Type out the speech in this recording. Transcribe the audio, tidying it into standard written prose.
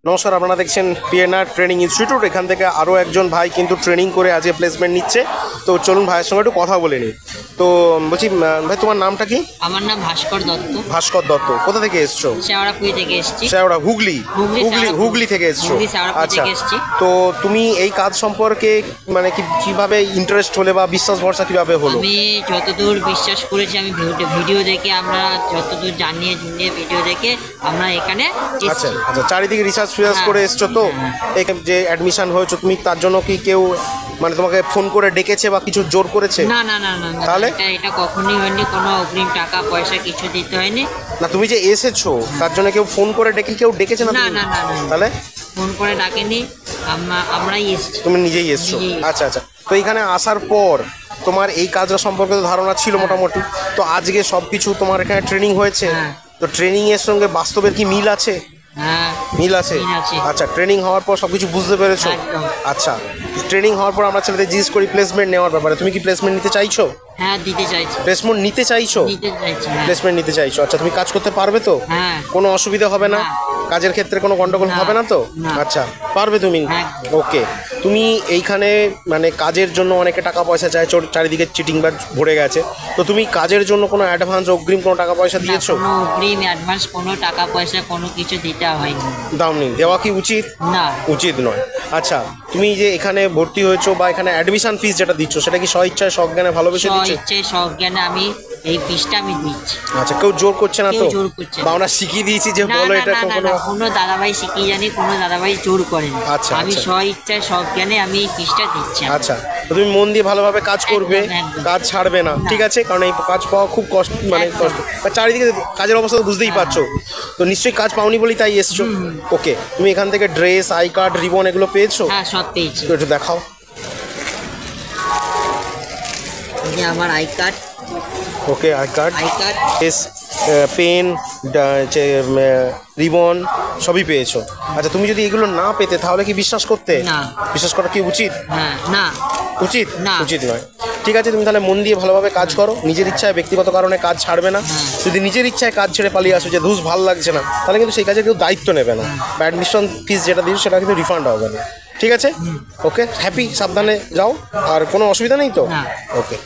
নমস্কার, আপনারা দেখছেন পিএনআর ট্রেনিং ইনস্টিটিউট। এখান থেকে আরও একজন ভাই কিন্তু ট্রেনিং করে আজকে প্লেসমেন্ট নিচ্ছে। তো চলুন ভাইয়ের সঙ্গে একটু কথা বলে নিই। তো বলছি ভাই, তোমার নামটা কি? আমার নাম ভাস্কর দত্ত। ভাস্কর দত্ত। কোথা থেকে এসছো? শেওড়াপুরি থেকে এসেছি। শেওড়া, হুগলি হুগলি থেকে এসছো? আচ্ছা, তো তুমি এই কাজ সম্পর্কে মানে কিভাবে ইন্টারেস্ট হলে বা বিশ্বাস ভরসা কিভাবে হলো? আমি যতদূর বিশ্বাস করেছি, আমি ভিডিও দেখে, আমরা যতদূর জানিয়ে ভিডিও দেখে আমরা এখানে আচ্ছা আচ্ছা, চারিদিকে রিসার্চ করে এসছো। তো যে অ্যাডমিশন হয়েছো তুমি, তার জন্য কি কেউ মানে তোমাকে ফোন করে ডেকেছে বা কিছু জোর করেছে? না না না না, তাহলে এটা কখনোই হয়নি, কোনো অগ্রিম টাকা পয়সা কিছু দিতে হয়নি। না, তুমি যে এসেছো তার জন্য কেউ ফোন করে ডেকেছে না? না না না, তাহলে ফোন করে ডাকেনি, আমরাই এসেছি। তুমি নিজেই এসছো? আচ্ছা আচ্ছা। তো এখানে আসার পর তোমার এই কাজটা সম্পর্কে তো ধারণা ছিল মোটামুটি। তো আজকে সব কিছু তোমার এখানে ট্রেনিং হয়েছে। তো ট্রেনিং এর সঙ্গে বাস্তবের কি মিল আছে? হ্যাঁ, মিল আছে। আচ্ছা, ট্রেনিং হওয়ার পর সবকিছু বুঝতে পেরেছো? আচ্ছা, ট্রেনিং হওয়ার পর আমরা ছেলেদের জিজ্ঞেস করি প্লেসমেন্ট নেওয়ার ব্যাপারে। তুমি কি প্লেসমেন্ট নিতে চাইছো? হ্যাঁ, দিতে চাইছি। প্লেসমেন্ট নিতে চাইছো? প্লেসমেন্ট নিতে চাইছো। আচ্ছা, তুমি কাজ করতে পারবে তো? হ্যাঁ। কোনো অসুবিধা হবে না? কাজের ক্ষেত্রে কোনো গন্ডগোল হবে না তো? আচ্ছা, পারবে তুমি? ওকে। তুমি এইখানে মানে কাজের জন্য অনেকে টাকা পয়সা চায়, চারিদিকে চিটিং বাজ ভরে গেছে। তো তুমি কাজের জন্য কোনো অ্যাডভান্স অগ্রিম কোনো টাকা পয়সা দিয়েছো? কোনো অগ্রিম অ্যাডভান্স কোনো টাকা পয়সা কোনো কিছু দিতে হয়নি। দাওনি? দেওয়া কি উচিত? না, উচিত নয়। আচ্ছা, তুমি যে এখানে ভর্তি হয়েছো বা এখানে অ্যাডমিশন ফিস যেটা দিচ্ছ, সেটা কি স্বইচ্ছায় সজ্ঞানে ভালোবেসে দিচ্ছ? স্বইচ্ছায় সজ্ঞানে আমি এই ফিসটা আমি দিচ্ছি। আচ্ছা, কেউ জোর করছে না তো? জোর করছে বা আমরা শিখিয়ে দিয়েছি যে বলো এটা? কোনো দাদাভাই শিখিয়ে জানি, কোনো দাদাভাই জোর করেন। আচ্ছা, আমি স্বইচ্ছায় সজ্ঞানে আমি এই ফিসটা দিচ্ছি। আচ্ছা, তো তুমি মন দিয়ে ভালোভাবে কাজ করবে, কাজ ছাড়বে না, ঠিক আছে? কারণ এই কাজ পাওয়া খুব কষ্ট, মানে কষ্ট। চারিদিকে কাজের অবস্থা তো বুঝতেই পারছো। তো নিশ্চয়ই কাজ পাওনি বলেই তাই এসছো। ওকে, তুমি এখান থেকে ড্রেস, আই কার্ড, রিবন এগুলো পেয়েছো? হ্যাঁ, সব পেয়েছি। একটু দেখাও। আমার I card. Okay, I card, dress, pen, ribbon সবই পেয়েছো। আচ্ছা, তুমি যদি এগুলো না পেতে তাহলে কি বিশ্বাস করতে? না। বিশ্বাস করা কি উচিত? না, উচিত না, উচিত নয়। ঠিক আছে, তুমি তাহলে মন দিয়ে ভালোভাবে কাজ করো। নিজের ইচ্ছায়, ব্যক্তিগত কারণে কাজ ছাড়বে না। যদি নিজের ইচ্ছায় কাজ ছেড়ে পালিয়ে আসো যে ধুস ভালো লাগছে না, তাহলে কিন্তু সেই কাজের কেউ দায়িত্ব নেবে না। বা অ্যাডমিশন ফিস যেটা দিয়েছো সেটা কিন্তু রিফান্ড হবে না। ঠিক আছে? ওকে, হ্যাপি, সাবধানে যাও। আর কোনো অসুবিধা নেই তো? না। ওকে।